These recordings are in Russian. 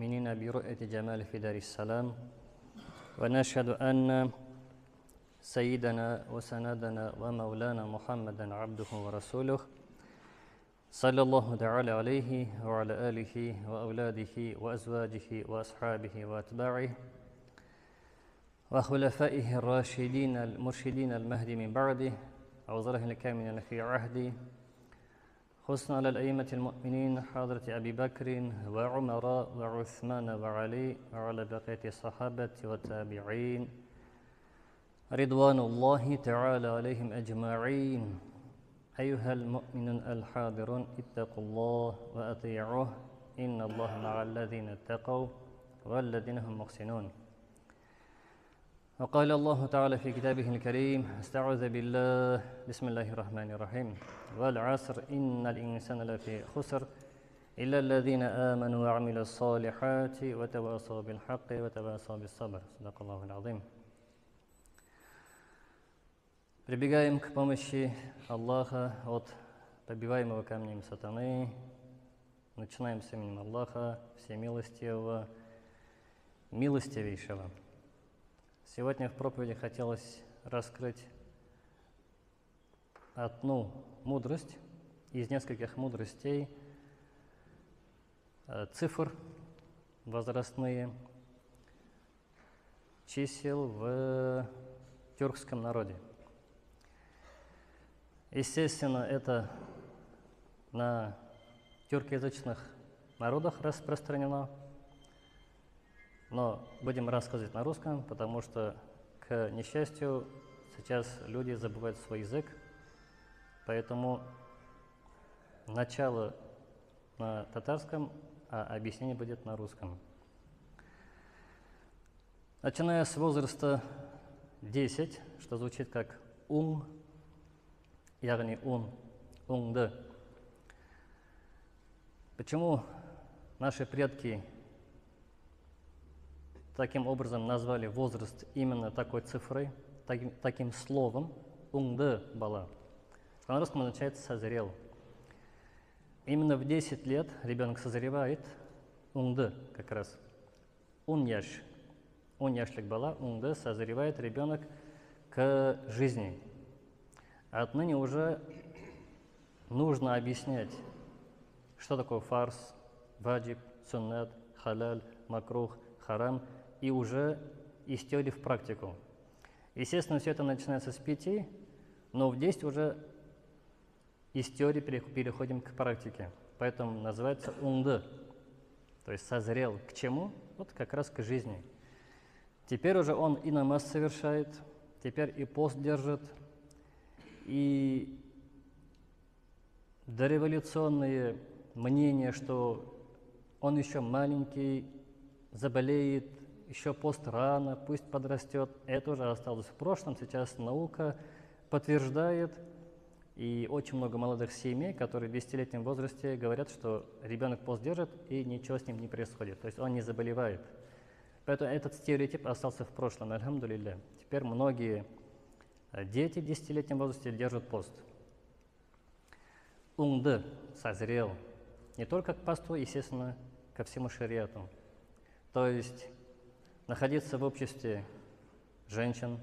المؤمنين برؤية جمال في دار السلام ونشهد أن سيدنا وسندنا ومولانا محمدا عبده ورسوله صلى الله تعالى عليه وعلى آله وأولاده وأزواجه وأصحابه وأتباعه وخلفائه الراشدين المرشدين المهدي من بعده وعذره الكامل في عهده خصنا على الأئمة المؤمنين حضرة أبي بكر وعمر وعثمان وعلي وعلى بقية الصحابة والتابعين رضوان الله تعالى عليهم أجمعين. أيها المؤمنون الحاضرون اتقوا الله وأطيعوه إن الله مع الذين اتقوا والذين هم محسنون. وقال الله تعالى في كتابه الكريم استعوذ بالله بسم الله الرحمن الرحيم والعصر إن الإنسان لفي خسر إلا الذين آمنوا وعملوا الصالحات وتواصوا بالحق وتواصوا بالصبر. صدق الله العظيم. Прибегаем к помощи Аллаха от побиваемого камнем сатаны. Начинаем с именем Аллаха, всемилостивого, милостивейшего. Сегодня в проповеди хотелось раскрыть одну мудрость из нескольких мудростей, цифр возрастные, чисел в тюркском народе. Естественно, это на тюркоязычных народах распространено, но будем рассказывать на русском, потому что, к несчастью, сейчас люди забывают свой язык, поэтому начало на татарском, а объяснение будет на русском. Начиная с возраста 10, что звучит как «ум», ягни «унды». Почему наши предки таким образом назвали возраст именно такой цифрой, таким словом «унды бала»? На русском означает «созрел». Именно в 10 лет ребенок созревает, «унды» как раз. «Ун-яш». «Ун-яшлик бала», «унды» созревает ребенок к жизни. Отныне уже нужно объяснять, что такое фарс, ваджиб, суннат, халяль, макрух, харам, и уже из теории в практику. Естественно, все это начинается с 5, но в 10 уже из теории переходим к практике. Поэтому называется унды, то есть созрел к чему? Вот как раз к жизни. Теперь уже он и намаз совершает, теперь и пост держит, и дореволюционные мнения, что он еще маленький, заболеет, еще пост рано, пусть подрастет, это уже осталось в прошлом. Сейчас наука подтверждает, и очень много молодых семей, которые в 10-летнем возрасте говорят, что ребенок пост держит, и ничего с ним не происходит, то есть он не заболевает. Поэтому этот стереотип остался в прошлом, альхамдулилля. Теперь многие дети в 10-летнем возрасте держат пост. Унды, созрел, не только к посту, естественно, ко всему шариату. То есть находиться в обществе женщин,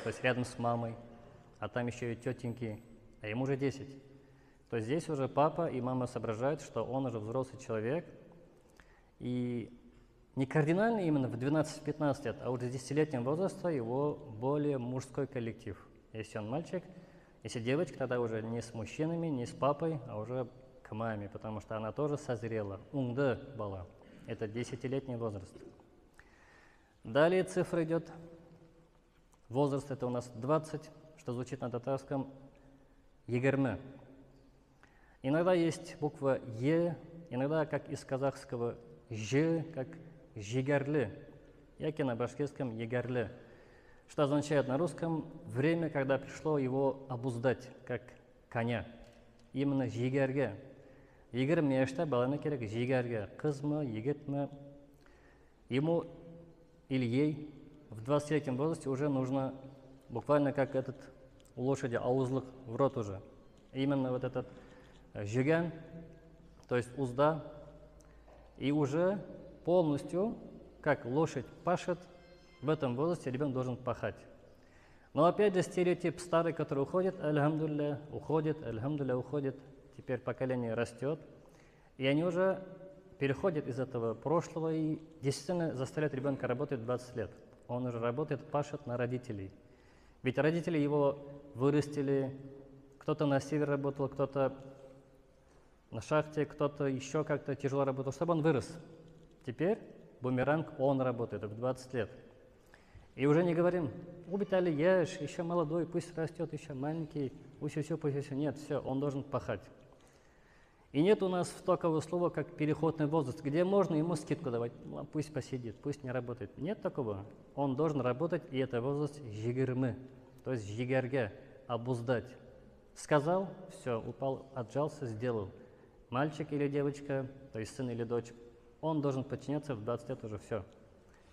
то есть рядом с мамой, а там еще и тетеньки, а ему уже 10. То есть здесь уже папа и мама соображают, что он уже взрослый человек, и не кардинально именно в 12-15 лет, а уже с 10-летнего возраста его более мужской коллектив. Если он мальчик, если девочка, тогда уже не с мужчинами, не с папой, а уже к маме, потому что она тоже созрела. Унды бала. Это 10-летний возраст. Далее цифра идет. Возраст это у нас 20, что звучит на татарском егерме. Иногда есть буква Е, иногда как из казахского Ж, как жигарлы, яки на башкирском егарлы, что означает на русском время, когда пришло его обуздать, как коня. Именно жигарге. Егер мешта баланы керек жигарге. Кыз мы, егет мы. Ему или ей в 20-летнем возрасте уже нужно буквально как этот у лошади аузлык в рот уже. Именно вот этот жиган, то есть узда, и уже полностью, как лошадь пашет, в этом возрасте ребенок должен пахать. Но опять же стереотип старый, который уходит, альхамдулилля, уходит, теперь поколение растет, и они уже переходят из этого прошлого и действительно заставляют ребенка работать 20 лет. Он уже работает, пашет на родителей. Ведь родители его вырастили, кто-то на север работал, кто-то на шахте, кто-то еще как-то тяжело работал, чтобы он вырос. Теперь бумеранг, он работает в 20 лет. И уже не говорим, убитали ешь, еще молодой, пусть растет, еще маленький, пусть все. Нет, все, он должен пахать. И нет у нас такого слова, как переходный возраст, где можно ему скидку давать, пусть посидит, пусть не работает. Нет такого. Он должен работать, и это возраст жигермы, то есть жигерге, обуздать. Сказал, все, упал, отжался, сделал. Мальчик или девочка, то есть сын или дочь, он должен подчиняться в 20 лет уже все.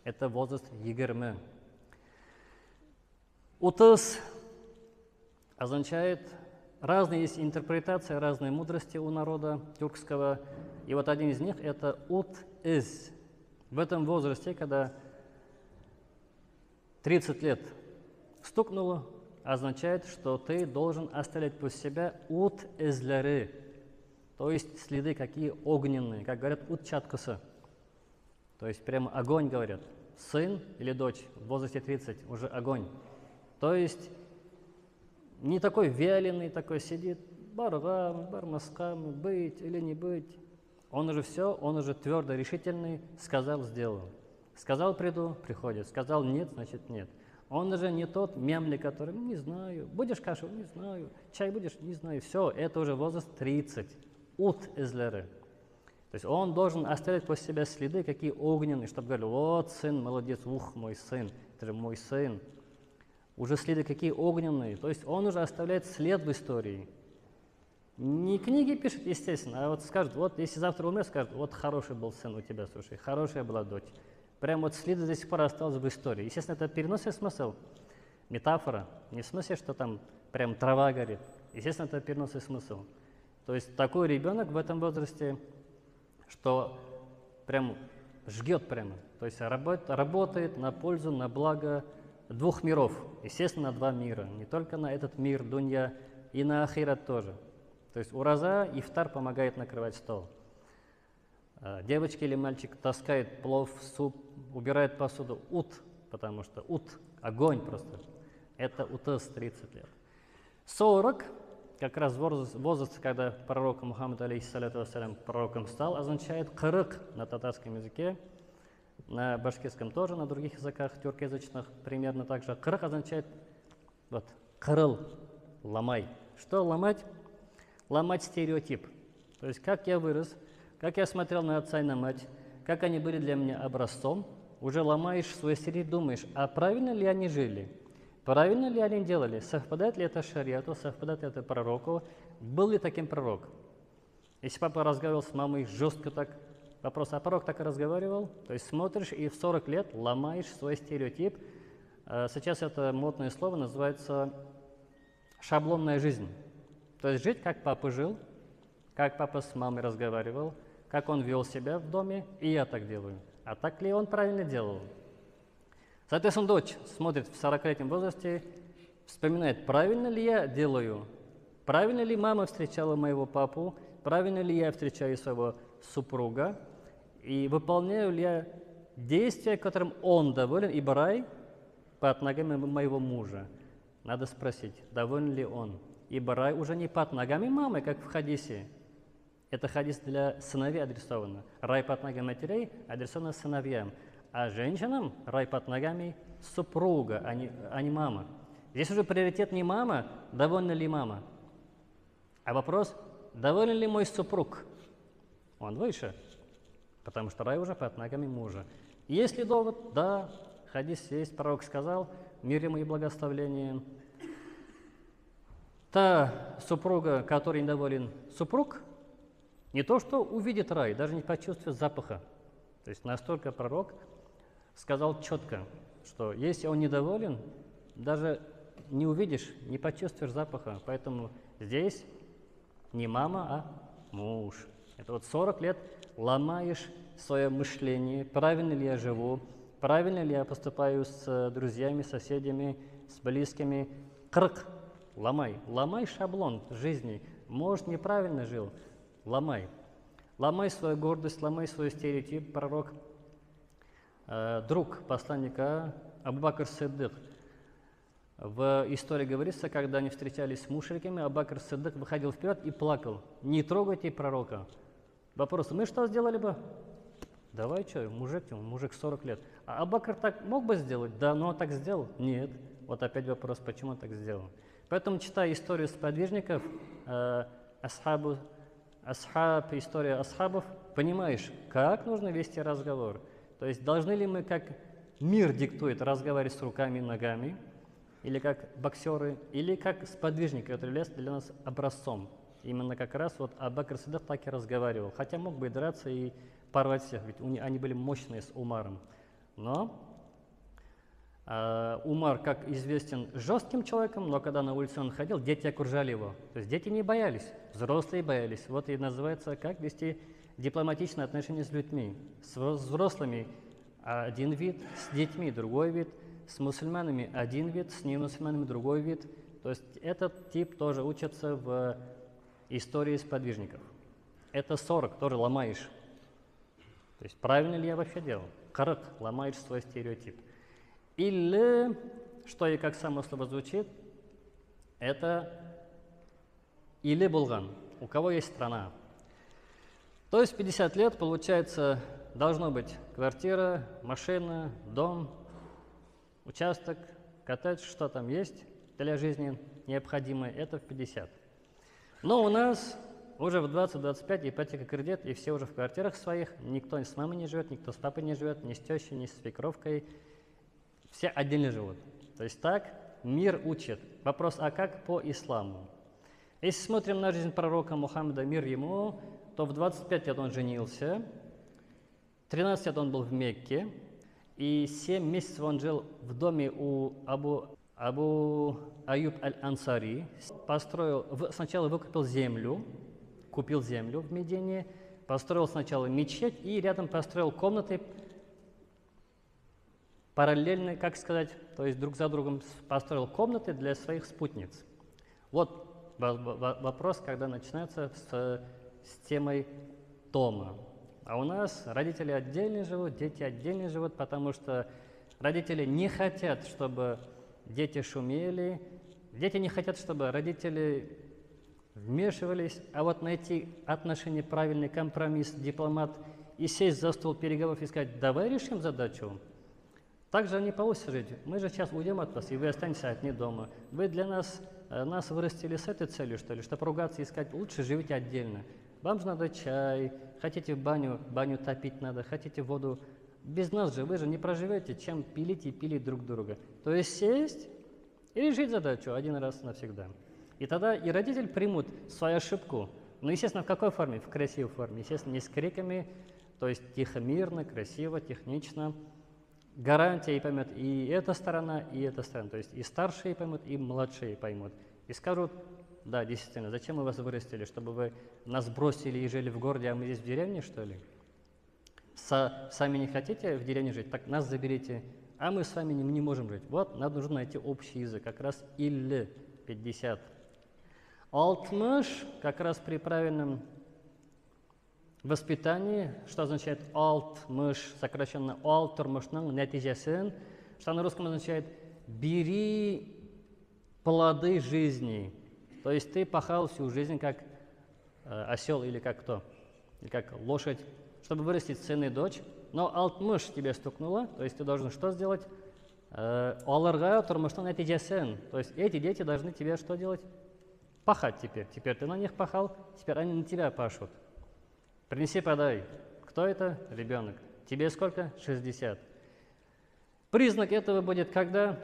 Это возраст жигермы. Утыс означает, разные есть интерпретации, разные мудрости у народа тюркского. И вот один из них это ут-из. В этом возрасте, когда 30 лет стукнуло, означает, что ты должен оставить после себя ут-изляры, то есть следы какие огненные, как говорят, ут-чаткусы. То есть прямо огонь говорят. Сын или дочь в возрасте 30 уже огонь. То есть не такой вяленый, такой сидит, баргам, бармаскам, быть или не быть. Он уже все, он уже твердо, решительный, сказал, сделал. Сказал, приду, приходит. Сказал, нет, значит, нет. Он уже не тот мямли, который, не знаю, будешь кашу, не знаю, чай будешь, не знаю. Все, это уже возраст 30. Ут-изляры. То есть он должен оставить после себя следы, какие огненные, чтобы говорили, вот сын, молодец, ух, мой сын, это же мой сын. Уже следы какие огненные, то есть он уже оставляет след в истории. Не книги пишет, естественно, а вот скажет, вот если завтра умрет, скажет, вот хороший был сын у тебя, слушай, хорошая была дочь. Прям вот след до сих пор остался в истории. Естественно, это переносный смысл, метафора, не в смысле, что там прям трава горит. Естественно, это переносный смысл. То есть такой ребенок в этом возрасте, что прям жгет прямо, то есть работает на пользу, на благо двух миров, естественно, на два мира, не только на этот мир, дунья, и на ахират тоже. То есть ураза, ифтар помогает накрывать стол. Девочка или мальчик таскает плов, суп, убирает посуду, потому что огонь просто. Это утыс 30 лет. 40, как раз возраст, когда пророк Мухаммад, алейхиссалату вассалям, пророком стал, означает кырык на татарском языке. На башкирском тоже, на других языках тюркоязычных примерно так же. Кырык означает вот, кырыл, ломай. Что ломать? Ломать стереотип. То есть как я вырос, как я смотрел на отца и на мать, как они были для меня образцом, уже ломаешь свой стереотип, думаешь, а правильно ли они жили? Правильно ли они делали? Совпадает ли это шариату, совпадает ли это пророку? Был ли таким пророк? Если папа разговаривал с мамой жестко так, вопрос, а пророк так и разговаривал? То есть смотришь и в 40 лет ломаешь свой стереотип. Сейчас это модное слово называется шаблонная жизнь. То есть жить, как папа жил, как папа с мамой разговаривал, как он вел себя в доме, и я так делаю. А так ли он правильно делал? Соответственно, дочь смотрит в 40-летнем возрасте, вспоминает, правильно ли я делаю, правильно ли мама встречала моего папу, правильно ли я встречаю своего супруга, и выполняю ли я действия, которым он доволен, ибо рай под ногами моего мужа. Надо спросить, доволен ли он, ибо рай уже не под ногами мамы, как в хадисе. Это хадис для сыновей адресовано. Рай под ногами матерей адресовано сыновьям. А женщинам рай под ногами супруга, а не мама. Здесь уже приоритет не мама, довольна ли мама. А вопрос, доволен ли мой супруг? Он выше, потому что рай уже под ногами мужа. Есть ли довод? Да, хадис есть, пророк сказал, мир ему и благословение. Та супруга, которой недоволен супруг, не то что увидит рай, даже не почувствует запаха. То есть настолько пророк сказал четко, что если он недоволен, даже не увидишь, не почувствуешь запаха. Поэтому здесь не мама, а муж. Это вот 40 лет ломаешь свое мышление, правильно ли я живу, правильно ли я поступаю с друзьями, соседями, с близкими. Кырк, ломай шаблон жизни. Может, неправильно жил, ломай. Ломай свою гордость, ломай свой стереотип, пророк. Друг посланника Абу Бакр Сиддик. В истории говорится, когда они встречались с мушриками, Абу Бакр Сиддик выходил вперед и плакал. Не трогайте пророка. Вопрос, мы что сделали бы? Давай, что, мужик 40 лет. А Абу Бакр так мог бы сделать? Да, но он так сделал? Нет. Вот опять вопрос, почему он так сделал. Поэтому, читая историю сподвижников, история асхабов, понимаешь, как нужно вести разговор. То есть должны ли мы, как мир диктует, разговаривать с руками и ногами, или как боксеры, или как сподвижники, которые являются для нас образцом. Именно как раз вот Абу Бакр Сиддик так и разговаривал. Хотя мог бы и драться, и порвать всех, ведь они были мощные с Умаром. Но Умар, как известен, жестким человеком, но когда на улице он ходил, дети окружали его. То есть дети не боялись, взрослые боялись. Вот и называется, как вести дипломатичные отношения с людьми. С взрослыми один вид, с детьми другой вид, с мусульманами один вид, с немусульманами другой вид. То есть этот тип тоже учится в истории сподвижников. Это 40, тоже ломаешь. То есть правильно ли я вообще делал? 40, ломаешь свой стереотип. Или, что и как само слово звучит, это или булган, у кого есть страна. То есть 50 лет, получается, должно быть квартира, машина, дом, участок, коттедж, что там есть для жизни необходимое, это в 50. Но у нас уже в 20-25 ипотека, кредит, и все уже в квартирах своих, никто с мамой не живет, никто с папой не живет, ни с тещей, ни с свекровкой. Все отдельно живут. То есть так мир учит. Вопрос, а как по исламу? Если смотрим на жизнь пророка Мухаммада, мир ему, то в 25 лет он женился, 13 лет он был в Мекке, и 7 месяцев он жил в доме у Абу Аюб аль-Ансари. Сначала выкупил землю, купил землю в Медине, построил сначала мечеть и рядом построил комнаты, параллельно, как сказать, то есть друг за другом построил комнаты для своих спутниц. Вот вопрос, когда начинается с темой дома. А у нас родители отдельно живут, дети отдельно живут, потому что родители не хотят, чтобы дети шумели, дети не хотят, чтобы родители вмешивались, а вот найти отношения, правильный компромисс, дипломат, и сесть за стол переговоров и сказать, давай решим задачу. Так же не получится жить. Мы же сейчас уйдем от вас, и вы останетесь одни дома. Вы для нас вырастили с этой целью, что ли, чтобы ругаться и сказать, лучше живите отдельно. Вам же надо чай, хотите в баню топить надо, хотите воду. Без нас же вы же не проживете, чем пилить и пилить друг друга. То есть сесть и решить задачу один раз навсегда. И тогда и родители примут свою ошибку. Но, естественно, в какой форме? В красивой форме. Естественно, не с криками, то есть тихо, мирно, красиво, технично. Гарантия и поймет и эта сторона, и эта сторона. То есть и старшие поймут, и младшие поймут. И скажут, да, действительно, зачем мы вас вырастили, чтобы вы нас бросили и жили в городе, а мы здесь в деревне, что ли? Сами не хотите в деревне жить, так нас заберите, а мы с вами не можем жить. Вот, нам нужно найти общий язык, как раз или 50. Алтмыш, как раз при правильном воспитании, что означает алтмыш, сокращенно алтурмышның нәтижесін, что на русском означает бери плоды жизни. То есть ты пахал всю жизнь как осел или как кто, или как лошадь, чтобы вырастить сына и дочь, но алтмыш тебе стукнуло, то есть ты должен что сделать? Алырға тұрмыштың нәтижесін, то есть эти дети должны тебе что делать? Пахать теперь. Теперь ты на них пахал, теперь они на тебя пашут. Принеси, подай. Кто это? Ребенок. Тебе сколько? 60. Признак этого будет когда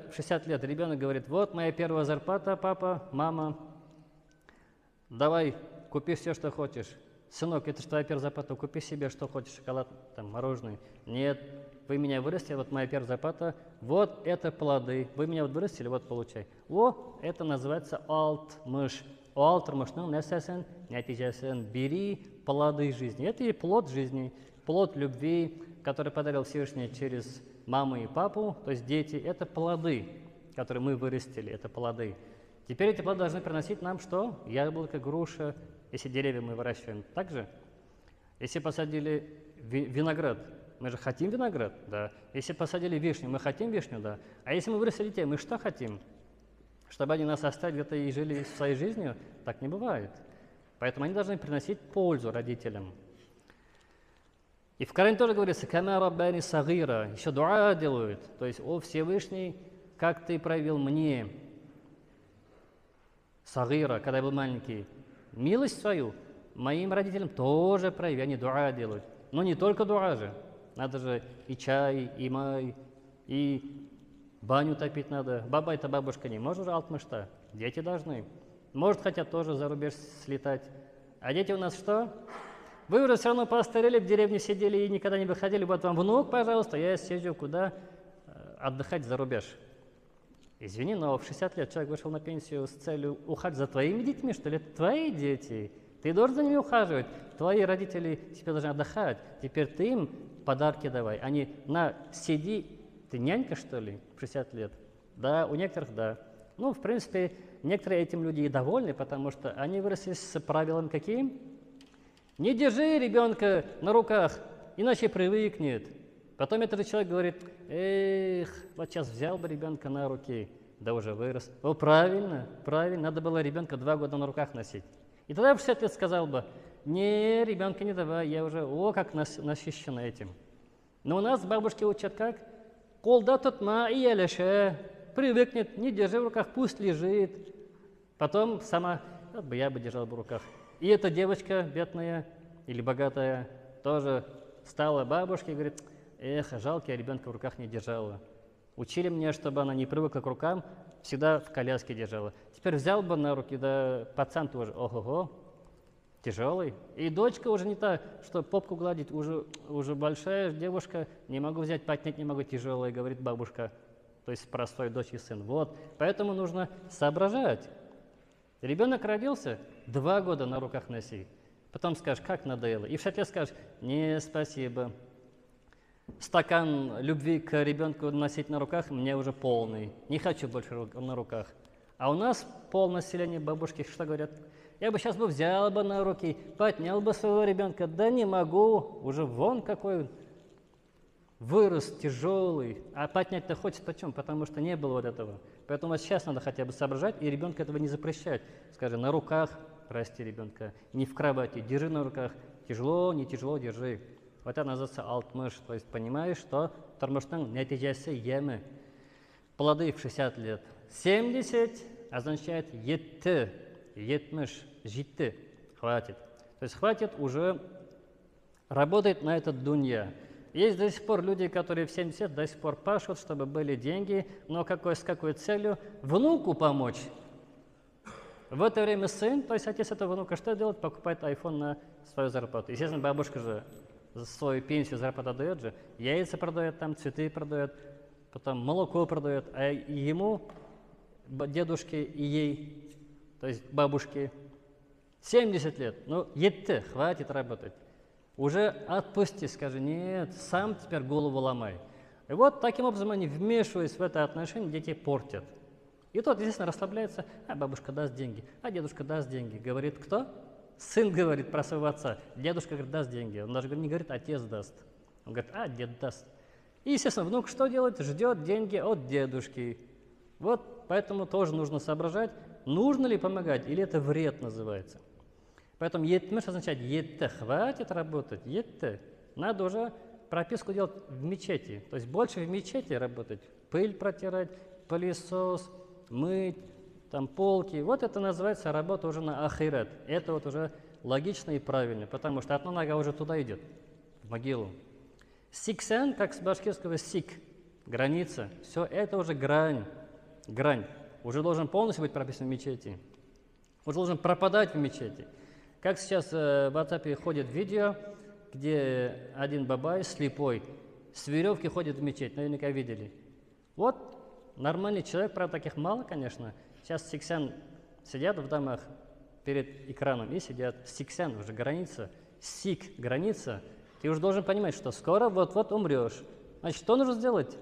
в 60 лет ребенок говорит, вот моя первая зарплата, папа, мама, давай, купи все, что хочешь. Сынок, это же твоя первая зарплата, купи себе, что хочешь, шоколад, там, мороженое. Нет, вы меня вырастили, вот моя первая зарплата, вот это плоды. Вы меня вот вырастили, вот получай. О, это называется алтмыш. Алтмышның нәсәсен, нәтижесен, бери плоды жизни. Это и плод жизни. плод любви, который подарил Всевышний через маму и папу, то есть дети, это плоды, которые мы вырастили, это плоды. Теперь эти плоды должны приносить нам что? Яблоко, груша, если деревья мы выращиваем. Также, если посадили виноград, мы же хотим виноград, да. Если посадили вишню, мы хотим вишню, да. А если мы вырастили детей, мы что хотим? Чтобы они нас оставили где-то и жили своей жизнью? Так не бывает. Поэтому они должны приносить пользу родителям. И в Коране тоже говорится, «Кама раббани сагира», еще дуа делают. То есть, о Всевышний, как ты проявил мне, сагира, когда я был маленький, милость свою, моим родителям тоже прояви, они дуа делают. Но не только дуа же. Надо же и чай, и май, и баню топить надо. Баба это бабушка не может уже алтмышта. Дети должны. Может, хотят тоже за рубеж слетать. А дети у нас что? Вы уже все равно постарели, в деревне сидели и никогда не выходили. Вот вам внук, пожалуйста, я съезжу куда отдыхать за рубеж. Извини, но в 60 лет человек вышел на пенсию с целью ухаживать за твоими детьми, что ли? Это твои дети. Ты должен за ними ухаживать. Твои родители тебе должны отдыхать. Теперь ты им подарки давай. Они сиди. Ты нянька, что ли, в 60 лет? Да, у некоторых да. Ну, в принципе, некоторые этим люди и довольны, потому что они выросли с правилами каким? Не держи ребенка на руках, иначе привыкнет. Потом этот человек говорит, эх, вот сейчас взял бы ребенка на руки, да уже вырос. О, правильно, правильно, надо было ребенка 2 года на руках носить. И тогда в 60 лет сказал бы, не, ребенка не давай, я уже, как насыщена этим. Но у нас бабушки учат как? Колда тутма и ялеша, привыкнет, не держи в руках, пусть лежит. Потом сама, вот бы я бы держал в руках. И эта девочка бедная или богатая тоже стала бабушкой и говорит, эх, жалко, я ребенка в руках не держала. Учили меня, чтобы она не привыкла к рукам, всегда в коляске держала. Теперь взял бы на руки, да пацан тоже, ого-го, тяжелый. И дочка уже не та, что попку гладить, уже большая девушка, не могу взять, поднять не могу, тяжелая, говорит бабушка. То есть простой дочь и сын. Вот, поэтому нужно соображать. Ребенок родился, 2 года на руках носи. Потом скажешь, как надоело. И в 60 лет скажешь, не, спасибо. Стакан любви к ребенку носить на руках мне уже полный. Не хочу больше на руках. А у нас полнаселение бабушки что говорят? Я бы сейчас взял бы на руки, поднял бы своего ребенка. Да не могу, уже вон какой вырос тяжелый. А поднять-то хочется почему? Потому что не было вот этого. Поэтому сейчас надо хотя бы соображать и ребенка этого не запрещать. Скажи, на руках расти ребенка, не в кровати, держи на руках. Тяжело, не тяжело, держи. Вот это называется алтмыш. То есть понимаешь, что тормоштың нәтижесі емі. Плоды в 60 лет. 70 означает етті, етмыш, житті. Хватит. То есть хватит уже работать на этот дунья. Есть до сих пор люди, которые в 70 до сих пор пашут, чтобы были деньги, но с какой целью? Внуку помочь. В это время сын, то есть отец этого внука, что делает? Покупает iPhone на свою зарплату. Естественно, бабушка же свою пенсию, зарплату дает же, яйца продает, там цветы продает, потом молоко продает, а ему, дедушке и ей, то есть бабушке, 70 лет, ну, етті, хватит работать. Уже отпусти, скажи, нет, сам теперь голову ломай. И вот таким образом они, вмешиваясь в это отношение, дети портят. И тот, естественно, расслабляется, а бабушка даст деньги, а дедушка даст деньги. Говорит кто? Сын говорит про своего отца, дедушка говорит, даст деньги. Он даже не говорит, отец даст. Он говорит, а, дед даст. И, естественно, внук что делает? Ждет деньги от дедушки. Вот поэтому тоже нужно соображать, нужно ли помогать, или это вред называется. Поэтому етмеш означает етті, хватит работать, етті. Надо уже прописку делать в мечети, то есть больше в мечети работать, пыль протирать, пылесос, мыть, там полки. Вот это называется работа уже на ахират. Это вот уже логично и правильно, потому что одна нога уже туда идет, в могилу. Сиксян, как с башкирского сик, граница, все это уже грань, уже должен полностью быть прописан в мечети, уже должен пропадать в мечети. Как сейчас в WhatsApp ходит видео, где один бабай слепой с веревки ходит в мечеть, наверняка видели. Вот нормальный человек, правда таких мало, конечно. Сейчас сиксян сидят в домах перед экраном и сидят. Сиксян уже граница, сик граница, Ты уже должен понимать, что скоро вот-вот умрешь. Значит, что нужно сделать?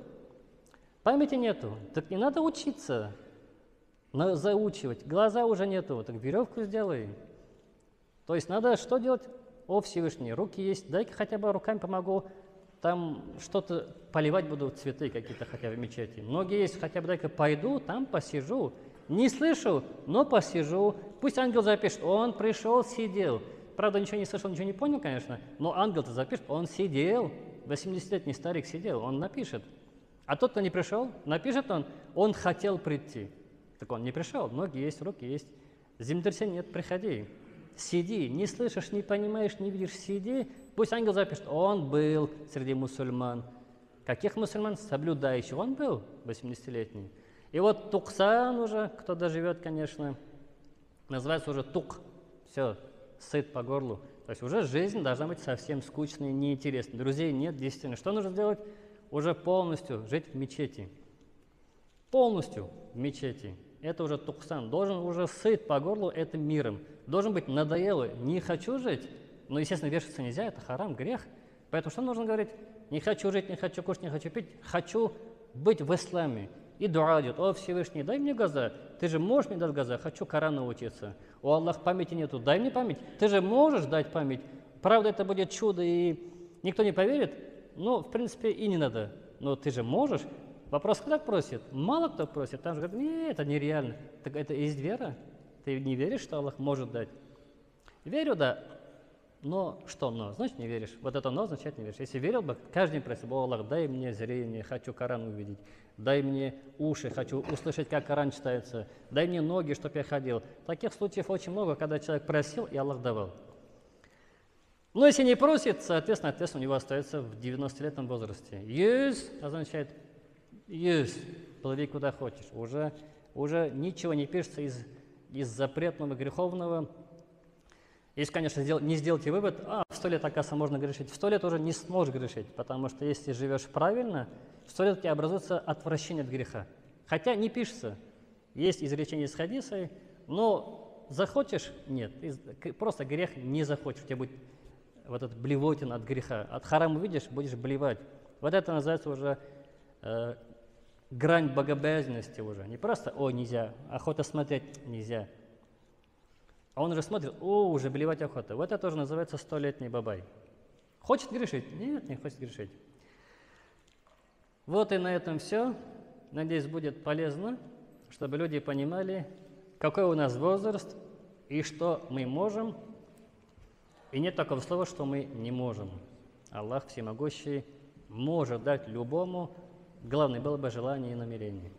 Памяти нету, так не надо учиться, заучивать. Глаза уже нету, так веревку сделай. То есть надо что делать? О, Всевышний, руки есть, дай-ка хотя бы руками помогу, там что-то поливать буду, цветы какие-то хотя бы в мечети. Ноги есть, хотя бы дай-ка пойду, там посижу. Не слышу, но посижу. Пусть ангел запишет, он пришел, сидел. Правда, ничего не слышал, ничего не понял, конечно, но ангел-то запишет, он сидел. 80-летний старик сидел, он напишет. А тот, кто не пришел, напишет он хотел прийти. Так он не пришел, ноги есть, руки есть. Землетрясения нет, приходи. Сиди, не слышишь, не понимаешь, не видишь, сиди. Пусть ангел запишет, он был среди мусульман. Каких мусульман? Соблюдающих. Он был 80-летний. И вот туксан уже, кто доживет, конечно, называется уже тук. Все, сыт по горлу. То есть уже жизнь должна быть совсем скучной, неинтересной. Друзей нет, действительно. Что нужно сделать? Уже полностью жить в мечети. Полностью в мечети. Это уже туксан. Должен уже сыт по горлу этим миром. Должен быть надоело. Не хочу жить. Но, естественно, вешаться нельзя, это харам, грех. Поэтому что нужно говорить? Не хочу жить, не хочу кушать, не хочу пить. Хочу быть в исламе. И дуа идет. О, Всевышний, дай мне глаза. Ты же можешь мне дать глаза? Хочу Коран научиться. О, Аллах, памяти нету. Дай мне память. Ты же можешь дать память. Правда, это будет чудо, и никто не поверит. Ну, в принципе, и не надо. Но ты же можешь. Вопрос, кто так просит? Мало кто просит. Там же говорят, нет, это нереально. Так это есть вера? Ты не веришь, что Аллах может дать? Верю, да. Но что но? Значит, не веришь. Вот это но означает не веришь. Если верил бы, каждый день просил, о, Аллах, дай мне зрение, хочу Коран увидеть. Дай мне уши, хочу услышать, как Коран читается. Дай мне ноги, чтобы я ходил. Таких случаев очень много, когда человек просил, и Аллах давал. Но если не просит, соответственно, у него остается в 90-летнем возрасте. Yes означает yes, плыви куда хочешь. Уже ничего не пишется из запретного, греховного. Если, конечно, не сделайте вывод, в 100 лет, оказывается, можно грешить. В 100 лет уже не сможешь грешить, потому что если живешь правильно, в 100 лет у тебя образуется отвращение от греха. Хотя не пишется. Есть изречение из хадиса, но захочешь – нет. Просто грех не захочешь. У тебя будет вот этот блевотин от греха. От харама увидишь, будешь блевать. Вот это называется уже грань богобоязненности уже. Не просто «о, нельзя», охота смотреть нельзя. А он уже смотрит, уже блевать охота. Вот это тоже называется 100-летний бабай. Хочет грешить? Нет, не хочет грешить. Вот и на этом все. Надеюсь, будет полезно, чтобы люди понимали, какой у нас возраст и что мы можем. И нет такого слова, что мы не можем. Аллах Всемогущий может дать любому. Главное было бы желание и намерение.